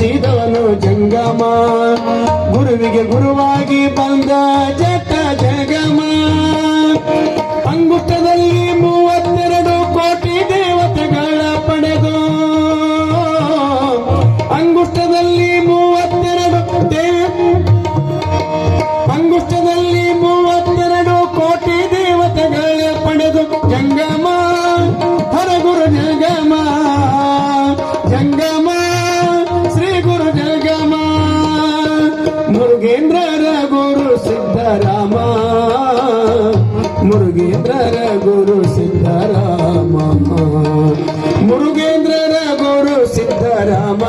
ಬೆಳೆಸಿದವನು ಜಂಗಮ, ಗುರುವಿಗೆ ಗುರುವಾಗಿ ಬಂದ ಜಟ ಜಗಮ. ಅಂಗುಷ್ಟದಲ್ಲಿ 32 ಕೋಟಿ ದೇವತೆಗಳ ಪಡೆದು, ಅಂಗುಷ್ಟದಲ್ಲಿ 32 ಕೋಟಿ ದೇವತೆಗಳ ಪಡೆದು ಜಂಗಮ ಹರಗುರು ಜಂಗಮ, ಜಂಗಮ ಶ್ರೀ ಗುರು ಜಂಗಮ. ಮುರುಗೇಂದ್ರರ ಗುರು ಸಿದ್ಧರಾಮ, ಮುರುಗೇಂದ್ರರ ಗುರು ಸಿದ್ಧರಾಮ, ಮುರುಗೇಂದ್ರರ ಗುರು ಸಿದ್ಧರಾಮ,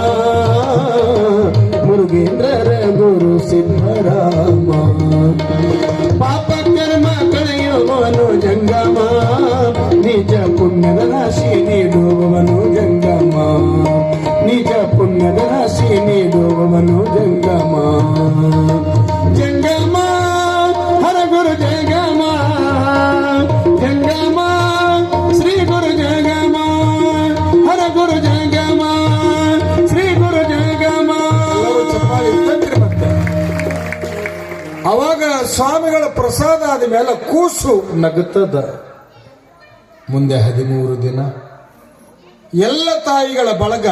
ಮುರುಗೇಂದ್ರರ ಗುರು ಸಿದ್ಧರಾಮ. ಪಾಪ ಕರ್ಮ ಕಳೆಯುವವನು ಜಂಗಮ, ನಿಜ ಪುಣ್ಯದ ರಾಶಿ ನೀಡುವವನು ಜಂಗಮ, ನಿಜ ಪುಣ್ಯದ ರಾಶಿ ನೀಡುವವನು ಜಂಗಮ. ಜಂಗಮ ಹರಗುರು ಜಂಗಮ, ಜಂಗಮ ಶ್ರೀ ಗುರು ಜಂಗಮ, ಹರಗುರು ಜಂಗಮ, ಶ್ರೀ ಗುರು ಜಂಗಮ. ಅವಾಗ ಸ್ವಾಮಿಗಳ ಪ್ರಸಾದ ಆದ ಮೇಲೆ ಕೂಸು ನಗುತ್ತದ. ಮುಂದೆ 13 ದಿನ ಎಲ್ಲ ತಾಯಿಗಳ ಬಳಗ.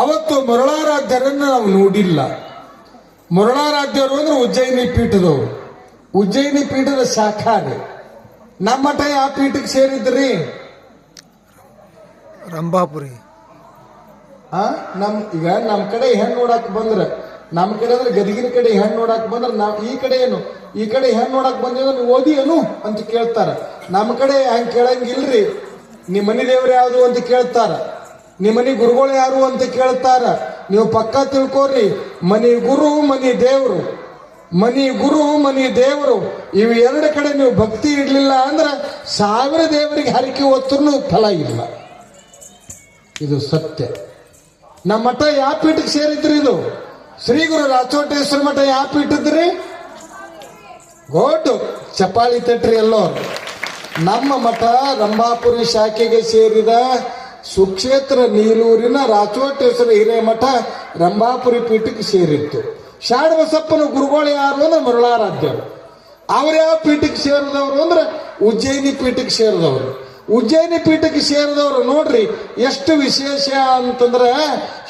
ಅವತ್ತು ಮರುಳಾರಾಧ್ಯರನ್ನು ನಾವು ನೋಡಿಲ್ಲ. ಮರುಳಾರಾಧ್ಯರು ಅಂದ್ರೆ ಉಜ್ಜಯಿನಿ ಪೀಠದವರು, ಉಜ್ಜಯಿನಿ ಪೀಠದ ಶಾಖಾನೆ. ನಮ್ಮ ಮಠ ಯಾವ ಪೀಠಕ್ಕೆ ಸೇರಿದ್ರಿ? ರಂಭಾಪುರಿ. ಈಗ ನಮ್ಮ ಕಡೆ ಹೆಣ್ಣು ನೋಡಕ್ ಬಂದ್ರೆ, ನಮ್ಮ ಕಡೆ ಅಂದ್ರೆ ಗದಗಿನ ಕಡೆ ಹೆಣ್ಣು ನೋಡಕ್ ಬಂದ್ರೆ ನಾವು ಈ ಕಡೆ ಏನು, ಈ ಕಡೆ ಹೆಣ್ಣು ನೋಡಕ್ ಬಂದಿದ್ರೆ ನೀವು ಓದಿ ಏನು ಅಂತ ಕೇಳ್ತಾರ. ನಮ್ಮ ಕಡೆ ಹಂಗೆ ಕೇಳಂಗಿಲ್ರಿ. ನಿಮ್ಮ ಮನೆ ದೇವ್ರು ಯಾವುದು ಅಂತ ಕೇಳ್ತಾರ, ನಿಮ್ಮ ಮನೆ ಗುರುಗಳು ಯಾರು ಅಂತ ಕೇಳ್ತಾರ. ನೀವು ಪಕ್ಕ ತಿಳ್ಕೋರಿ, ಮನಿ ಗುರು ಮನಿ ದೇವರು, ಮನಿ ಗುರು ಮನಿ ದೇವರು ಇವು 2 ಕಡೆ ನೀವು ಭಕ್ತಿ ಇಡ್ಲಿಲ್ಲ ಅಂದ್ರೆ 1000 ದೇವರಿಗೆ ಹರಕೆ ಹೊತ್ತರೂ ಫಲ ಇಲ್ಲ. ಇದು ಸತ್ಯ. ನಮ್ಮ ಮಠ ಯಾವ ಪೀಠಕ್ಕೆ ಸೇರಿದ್ರಿ? ಇದು ಶ್ರೀ ಗುರು ರಾಚೋಟೇಶ್ವರ ಮಠ ಯಾವ ಪೀಠದ್ರಿ? ಗೋಟು ಚಪಾಳಿ ತಟ್ರಿ ಎಲ್ಲೋ. ನಮ್ಮ ಮಠ ರಂಭಾಪುರಿ ಶಾಖೆಗೆ ಸೇರಿದ ಸುಕ್ಷೇತ್ರ ನೀಲೂರಿನ ರಾಚೋಟೇಶ್ವರ ಹಿರೇಮಠ ರಂಭಾಪುರಿ ಪೀಠಕ್ಕೆ ಸೇರಿತ್ತು. ಶಾಣಬಸಪ್ಪನ ಗುರುಗಳು ಯಾರು ಅಂದ್ರೆ ಮರುಳಾರಾಧ್ಯರು. ಅವ್ರು ಯಾವ ಪೀಠಕ್ಕೆ ಸೇರಿದವರು ಅಂದ್ರೆ ಉಜ್ಜಯಿನಿ ಪೀಠಕ್ಕೆ ಸೇರಿದವರು. ಉಜ್ಜಯಿನಿ ಪೀಠಕ್ಕೆ ಸೇರಿದವರು ನೋಡ್ರಿ ಎಷ್ಟು ವಿಶೇಷ ಅಂತಂದ್ರೆ,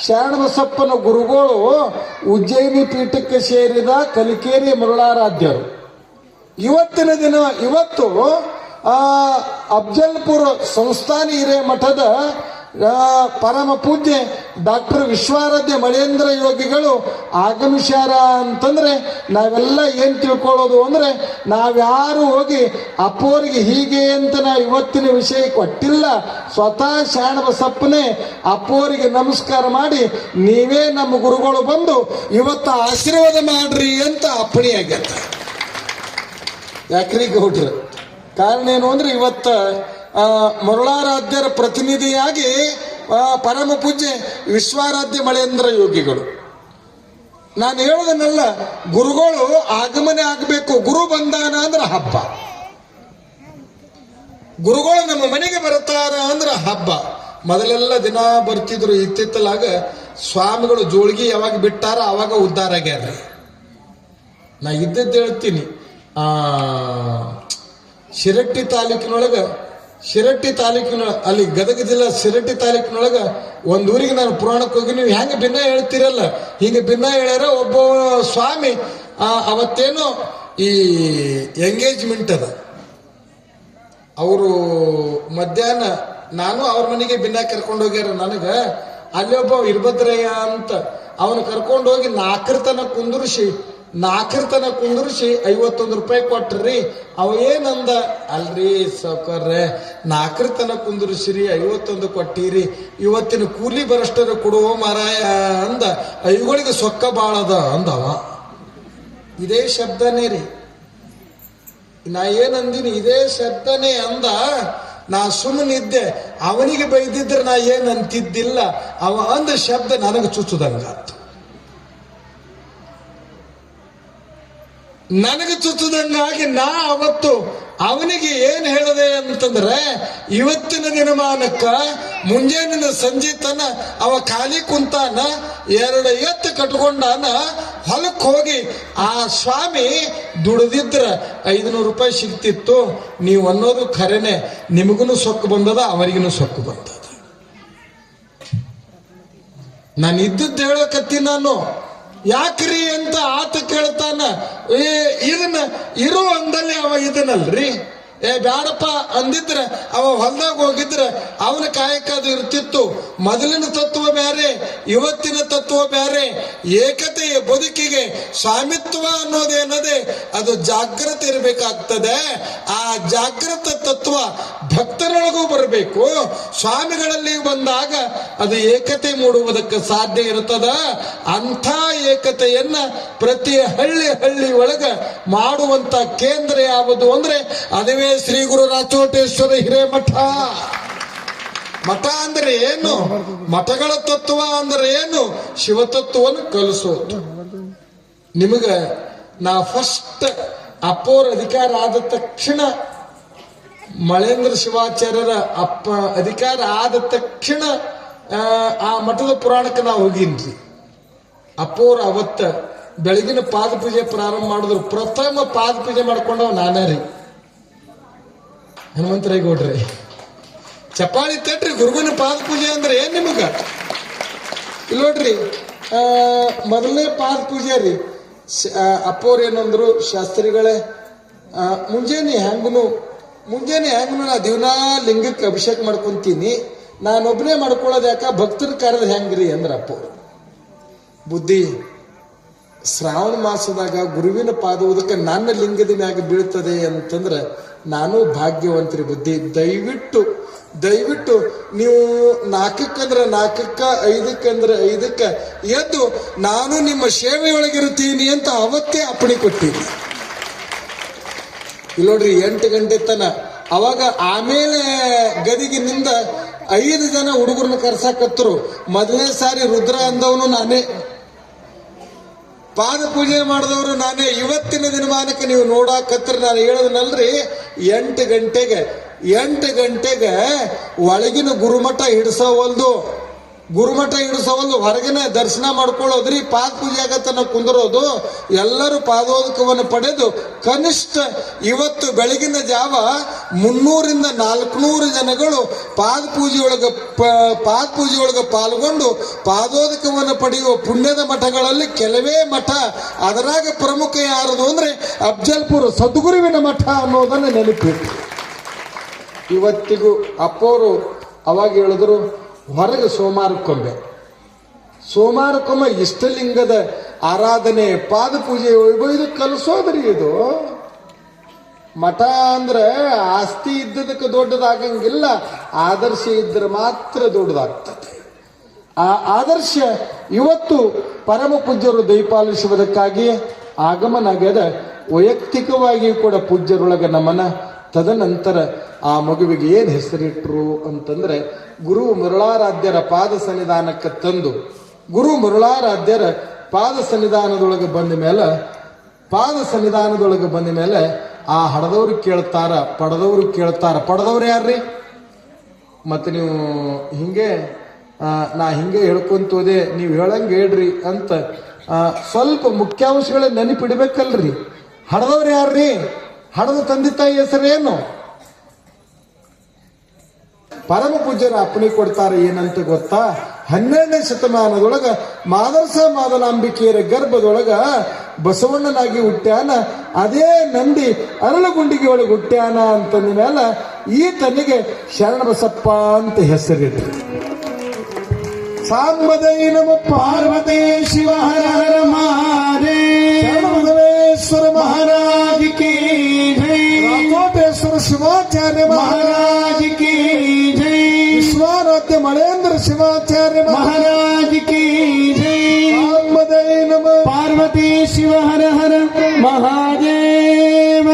ಶರಣಬಸಪ್ಪನ ಗುರುಗಳು ಉಜ್ಜಯಿನಿ ಪೀಠಕ್ಕೆ ಸೇರಿದ ಕಲಿಕೇರಿ ಮರುಳಾರಾಧ್ಯರು. ಇವತ್ತಿನ ದಿನ ಇವತ್ತು ಅಫ್ಜಲ್ಪುರ ಸಂಸ್ಥಾನಿ ಹಿರೇಮಠದ ಪರಮ ಪೂಜ್ಯ ಡಾಕ್ಟರ್ ವಿಶ್ವಾರಾಧ್ಯ ಮಳೇಂದ್ರ ಯೋಗಿಗಳು ಆಗಮಿಸ್ಯಾರ ಅಂತಂದ್ರೆ ನಾವೆಲ್ಲ ಏನ್ ತಿಳ್ಕೊಳ್ಳೋದು ಅಂದ್ರೆ, ನಾವ್ಯಾರು ಹೋಗಿ ಅಪ್ಪೋರಿಗೆ ಹೀಗೆ ಅಂತ ನಾವು ಇವತ್ತಿನ ವಿಷಯ ಕೊಟ್ಟಿಲ್ಲ. ಸ್ವತಃ ಶಾಣಬಸಪ್ಪನೇ ಅಪ್ಪೋರಿಗೆ ನಮಸ್ಕಾರ ಮಾಡಿ, ನೀವೇ ನಮ್ಮ ಗುರುಗಳು ಬಂದು ಇವತ್ತು ಆಶೀರ್ವಾದ ಮಾಡ್ರಿ ಅಂತ ಅಪ್ಪಣೆ ಆಗ್ಯತ್ತ. ಯಾಕ್ರಿ ಗೌಡ್ರ? ಕಾರಣ ಏನು ಅಂದ್ರೆ, ಇವತ್ತ ಮರುಳಾರಾಧ್ಯರ ಪ್ರತಿನಿಧಿಯಾಗಿ ಪರಮ ಪೂಜ್ಯ ವಿಶ್ವಾರಾಧ್ಯ ಮಳೇಂದ್ರ ಯೋಗಿಗಳು. ನಾನು ಹೇಳೋದನ್ನೆಲ್ಲ, ಗುರುಗಳು ಆಗಮನೆ ಆಗಬೇಕು. ಗುರು ಬಂದಾನ ಅಂದ್ರೆ ಹಬ್ಬ, ಗುರುಗಳು ನಮ್ಮ ಮನೆಗೆ ಬರ್ತಾರ ಅಂದ್ರೆ ಹಬ್ಬ. ಮೊದಲೆಲ್ಲ ದಿನ ಬರ್ತಿದ್ರು. ಇತ್ತಿತ್ತಲಾಗ ಸ್ವಾಮಿಗಳು ಜೋಳ್ಗಿ ಯಾವಾಗ ಬಿಟ್ಟಾರ ಅವಾಗ ಉದ್ಧಾರ ಆಗ್ಯಾರ. ನಾ ಇದ್ದದ್ದು ಹೇಳ್ತೀನಿ. ಶಿರಟ್ಟಿ ತಾಲೂಕಿನ ಅಲ್ಲಿ ಗದಗ ಜಿಲ್ಲಾ ಶಿರಟ್ಟಿ ತಾಲೂಕಿನೊಳಗ ಒಂದು ಊರಿಗೆ ನಾನು ಪುರಾಣಕ್ಕೆ ಹೋಗಿ, ನೀವು ಹೆಂಗೆ ಭಿನ್ನ ಹೇಳ್ತೀರಲ್ಲ ಹೀಗೆ ಭಿನ್ನ ಹೇಳ್ಯಾರ. ಒಬ್ಬ ಸ್ವಾಮಿ ಅವತ್ತೇನೋ ಈ ಎಂಗೇಜ್ಮೆಂಟ್ ಅದ. ಅವರು ಮಧ್ಯಾಹ್ನ ನಾನು ಅವ್ರ ಮನೆಗೆ ಭಿನ್ನ ಕರ್ಕೊಂಡು ಹೋಗ್ಯಾರ. ನನಗೆ ಅಲ್ಲಿ ಒಬ್ಬ ಇರ್ಭದ್ರಯ್ಯ ಅಂತ ಅವನು ಕರ್ಕೊಂಡು ಹೋಗಿ 4 ತನ ಕುಂದುರಿಸಿ 51 ರೂಪಾಯಿ ಕೊಟ್ರಿ. ಅವ ಏನಂದ, ಅಲ್ರಿ ಸೌಕರ್ಯ 4 ತನ ಕುಂದುರಿಸಿರಿ 51 ಕೊಟ್ಟಿರಿ, ಇವತ್ತಿನ ಕೂಲಿ ಬರಷ್ಟರ ಕೊಡುವ ಮಾರಾಯ ಅಂದ. ಅವುಗಳಿಗೆ ಸೊಕ್ಕ ಬಾಳದ ಅಂದವ. ಇದೇ ಶಬ್ದನೇ ರೀ. ನಾ ಏನಂದಿನಿ, ಇದೇ ಶಬ್ದನೇ ಅಂದ. ನಾ ಸುಮ್ಮನಿದ್ದೆ. ಅವನಿಗೆ ಬೈದಿದ್ರೆ ನಾ ಏನಂತಿದ್ದಿಲ್ಲ. ಅವ ಅಂದ ಶಬ್ದ ನನಗೆ ಚುಚ್ಚುದಂಗಾತು. ನನಗೆ ಚುಚ್ಚುದಂಗಾಗಿ ನಾ ಅವತ್ತು ಅವನಿಗೆ ಏನ್ ಹೇಳದೆ ಅಂತಂದ್ರೆ, ಇವತ್ತಿನ ದಿನಮಾನಕ್ಕ ಮುಂಜಾನಿನ ಸಂಜೆ ತನ ಅವ ಖಾಲಿ ಕುಂತಾನ, 2 ಎತ್ತು ಕಟ್ಕೊಂಡಾನ, ಹೊಲಕ್ಕೆ ಹೋಗಿ ಆ ಸ್ವಾಮಿ ದುಡಿದಿದ್ರ 500 ರೂಪಾಯಿ ಸಿಗ್ತಿತ್ತು. ನೀವು ಅನ್ನೋದು ಖರೇನೆ, ನಿಮಗೂ ಸೊಕ್ಕು ಬಂದದ, ಅವರಿಗೂ ಸೊಕ್ಕು ಬಂದದ. ನಾನು ಇದ್ದದ್ದು ಹೇಳಕತ್ತೀನಿ. ನಾನು ಯಾಕ್ರಿ ಅಂತ ಆತ ಕೇಳ್ತಾನ. ಇದನ್ನ ಇರೋ ಅಂದಲ್ಲಿ ಅವ ಇದನ್ನಲ್ರಿ, ಬ್ಯಾಡಪ್ಪ ಅಂದಿದ್ರೆ ಅವ ಹೊಲ್ದಾಗ ಹೋಗಿದ್ರೆ ಅವನ ಕಾಯಕ ಅದು ಇರ್ತಿತ್ತು. ಮೊದಲಿನ ತತ್ವ ಬೇರೆ, ಇವತ್ತಿನ ತತ್ವ ಬೇರೆ. ಏಕತೆಯ ಬದುಕಿಗೆ ಸ್ವಾಮಿತ್ವ ಅನ್ನೋದೇನದೆ ಅದು ಜಾಗೃತಿ ಇರಬೇಕಾಗ್ತದೆ. ಆ ಜಾಗೃತ ತತ್ವ ಭಕ್ತರೊಳಗೂ ಬರಬೇಕು. ಸ್ವಾಮಿಗಳಲ್ಲಿ ಬಂದಾಗ ಅದು ಏಕತೆ ಮೂಡುವುದಕ್ಕೆ ಸಾಧ್ಯ ಇರುತ್ತದ. ಅಂಥ ಏಕತೆಯನ್ನ ಪ್ರತಿ ಹಳ್ಳಿ ಒಳಗ ಮಾಡುವಂತ ಕೇಂದ್ರ ಯಾವುದು ಅಂದ್ರೆ ಅದುವೇ ಶ್ರೀ ಗುರು ರಾಚೋಟೇಶ್ವರ ಹಿರೇಮಠ. ಮಠ ಅಂದ್ರೆ ಏನು? ಮಠಗಳ ತತ್ವ ಅಂದ್ರೆ ಏನು? ಶಿವತತ್ವವನ್ನು ಕಲಿಸೋದು. ನಿಮಗ ನಾ ಫಸ್ಟ್ ಅಪ್ಪೋರ್ ಅಧಿಕಾರ ಆದ ತಕ್ಷಣ, ಮಳೇಂದ್ರ ಶಿವಾಚಾರ್ಯರ ಅಧಿಕಾರ ಆದ ತಕ್ಷಣ ಆ ಮಠದ ಪುರಾಣಕ್ಕೆ ನಾವು ಹೋಗಿನ್ರಿ. ಅಪ್ಪೋರ್ ಅವತ್ತ ಬೆಳಗಿನ ಪಾದ ಪೂಜೆ ಪ್ರಾರಂಭ ಮಾಡಿದ್ರು. ಪ್ರಥಮ ಪಾದ ಪೂಜೆ ಮಾಡ್ಕೊಂಡವ್ ನಾನೇ ರೀ, ಹನುಮಂತರಾಯಗೌಡ್ರಿ. ಚಪ್ಪಾಳಿ ತಟ್ರಿ, ಗುರುವಿನ ಪಾದ ಪೂಜೆ ಅಂದ್ರೆ ಏನ್ ನಿಮಗ? ಇಲ್ಲಿ ನೋಡ್ರಿ, ಮೊದಲನೇ ಪಾದ ಪೂಜೆ ರೀ. ಅಪ್ಪವ್ರು ಏನಂದ್ರು, ಶಾಸ್ತ್ರಿಗಳೇ ಮುಂಜಾನೆ ಹೆಂಗನು ನಾ ದಿವನಾ ಲಿಂಗಕ್ಕೆ ಅಭಿಷೇಕ ಮಾಡ್ಕೊಂತೀನಿ, ನಾನೊಬ್ಬನೇ ಮಾಡ್ಕೊಳ್ಳೋದು ಯಾಕ, ಭಕ್ತರ ಕಾರ್ಯದ ಹೆಂಗ್ರಿ ಅಂದ್ರ ಅಪ್ಪವ್ರು. ಬುದ್ಧಿ, ಶ್ರಾವಣ ಮಾಸದಾಗ ಗುರುವಿನ ಪಾದವುದಕ್ಕೆ ನನ್ನ ಲಿಂಗದ ಮ್ಯಾಗ ಬೀಳ್ತದೆ ಅಂತಂದ್ರೆ ನಾನು ಭಾಗ್ಯವಂತರಿ. ಬುದ್ಧಿ, ದಯವಿಟ್ಟು ನೀವು 4 5 5 ಎದ್ದು ನಾನು ನಿಮ್ಮ ಸೇವೆಯೊಳಗಿರ್ತೀನಿ ಅಂತ ಅವತ್ತೇ ಅಪ್ಪಣೆ ಕೊಟ್ಟಿದ್ದೆ. ಇಲ್ಲಿ ನೋಡ್ರಿ, 8 ಗಂಟೆ ತನ. ಅವಾಗ ಆಮೇಲೆ ಗದಿಗಿನಿಂದ 5 ಜನ ಹುಡುಗರನ್ನ ಕರ್ಸಾಕತ್ತರು. ಮೊದಲನೇ ಸಾರಿ ರುದ್ರ ಅಂದವನು ನಾನೇ, ಪಾದ ಪೂಜೆ ಮಾಡಿದವರು ನಾನೇ. ಇವತ್ತಿನ ದಿನಮಾನಕ್ಕೆ ನೀವು ನೋಡಾಕತ್ರ ನಾನು ಹೇಳೋದನಲ್ರಿ, 8 ಗಂಟೆಗೆ ಒಳಗಿನ ಗುರುಮಠ ಹಿಡಿಸೋವಲ್ದು, ಹೊರಗಿನ ದರ್ಶನ ಮಾಡ್ಕೊಳ್ಳೋದ್ರಿ. ಪಾದ ಪೂಜೆ ಆಗತ್ತನ ಕುಂದರೋದು. ಎಲ್ಲರೂ ಪಾದೋದಕವನ್ನು ಪಡೆದು ಕನಿಷ್ಠ ಇವತ್ತು ಬೆಳಗಿನ ಜಾವ 300ರಿಂದ 400 ಜನಗಳು ಪಾದ ಪೂಜೆಯೊಳಗೆ ಪಾಲ್ಗೊಂಡು ಪಾದೋದಕವನ್ನು ಪಡೆಯುವ ಪುಣ್ಯದ ಮಠಗಳಲ್ಲಿ ಕೆಲವೇ ಮಠ. ಅದರಾಗ ಪ್ರಮುಖ ಯಾರದು ಅಂದ್ರೆ ಅಫ್ಜಲ್ಪುರ ಸದ್ಗುರುವಿನ ಮಠ ಅನ್ನೋದನ್ನ ನೆನಪಿಟ್ಟು ಇವತ್ತಿಗೂ ಅಪ್ಪೋರು ಅವಾಗ ಹೇಳಿದ್ರು, ಹೊರಗೆ ಸೋಮವಾರಕ್ಕೊಮ್ಮೆ ಇಷ್ಟಲಿಂಗದ ಆರಾಧನೆ, ಪಾದ ಪೂಜೆ ಇದು ಕಲಿಸೋದ್ರಿ. ಇದು ಮಠ ಅಂದ್ರೆ ಆಸ್ತಿ ಇದ್ದದಕ್ಕೆ ದೊಡ್ಡದಾಗಂಗಿಲ್ಲ, ಆದರ್ಶ ಇದ್ರೆ ಮಾತ್ರ ದೊಡ್ಡದಾಗ್ತದೆ. ಆ ಆದರ್ಶ ಇವತ್ತು ಪರಮ ಪೂಜ್ಯರು ದಯಪಾಲಿಸುವುದಕ್ಕಾಗಿ ಆಗಮನ ಆಗ್ಯದ. ವೈಯಕ್ತಿಕವಾಗಿಯೂ ಕೂಡ ಪೂಜ್ಯರೊಳಗೆ ನಮನ. ತದನಂತರ ಆ ಮಗುವಿಗೆ ಏನು ಹೆಸರಿಟ್ರು ಅಂತಂದ್ರೆ, ಗುರು ಮುರಳಾರಾಧ್ಯರ ಪಾದ ಸನ್ನಿಧಾನಕ್ಕೆ ತಂದು, ಗುರು ಮುರಳಾರಾಧ್ಯರ ಪಾದ ಸನ್ನಿಧಾನದೊಳಗೆ ಬಂದ ಮೇಲೆ ಆ ಹಡದವ್ರು ಕೇಳ್ತಾರ, ಪಡೆದವ್ರು ಯಾರ್ರಿ? ಮತ್ತೆ ನೀವು ನಾ ಹಿಂಗೆ ಹೇಳ್ಕೊಂತೋದೆ, ನೀವು ಹೇಳಂಗೆ ಹೇಳ್ರಿ ಅಂತ ಸ್ವಲ್ಪ ಮುಖ್ಯಾಂಶಗಳ ನೆನಪಿಡ್ಬೇಕಲ್ರಿ. ಹಡದವ್ರು ಯಾರ್ರಿ? ಹಡದ ತಂದೆ ತಾಯಿ ಹೆಸರೇನು? ಪರಮ ಪೂಜ್ಯರ ಅಪ್ಪಣೆ ಕೊಡ್ತಾರೆ. ಏನಂತ ಗೊತ್ತಾ? 12ನೇ ಶತಮಾನದೊಳಗ ಮಾದಲಾಂಬಿಕೆಯರ ಗರ್ಭದೊಳಗ ಬಸವಣ್ಣನಾಗಿ ಹುಟ್ಟ್ಯಾನ. ಅದೇ ನಂದಿ ಅರಳಗುಂಡಿಗೆ ಒಳಗೆ ಹುಟ್ಟ್ಯಾನ ಅಂತಂದ ಮೇಲೆ ಈತನಿಗೆ ಶರಣಬಸಪ್ಪ ಅಂತ ಹೆಸರಿಟ್ರು. ಸಾಂಬದೈ ನಮ ಪಾರ್ವತಿ ಶಿವ ಹರ ಹರ ಮಹಾದೇವ. ಶರಣಬಸವೇಶ್ವರ ಮಹಾರಾಜ ಕಿ ಜೈ. ರಾಕೋಟೇಶ್ವರ ಶಿವಾಚಾರ್ಯ ಮಹಾರಾಜ ಕಿ ಜೈ. ವಿಶ್ವಾರಾಧ್ಯ ಮಳೇಂದ್ರ ಶಿವಾಚಾರ್ಯ ಮಹಾರಾಜ ಕಿ ಜೈ. ಸಾಂಬದೈ ನಮ ಪಾರ್ವತಿ ಶಿವ ಹರ ಹರ ಮಹಾದೇವ.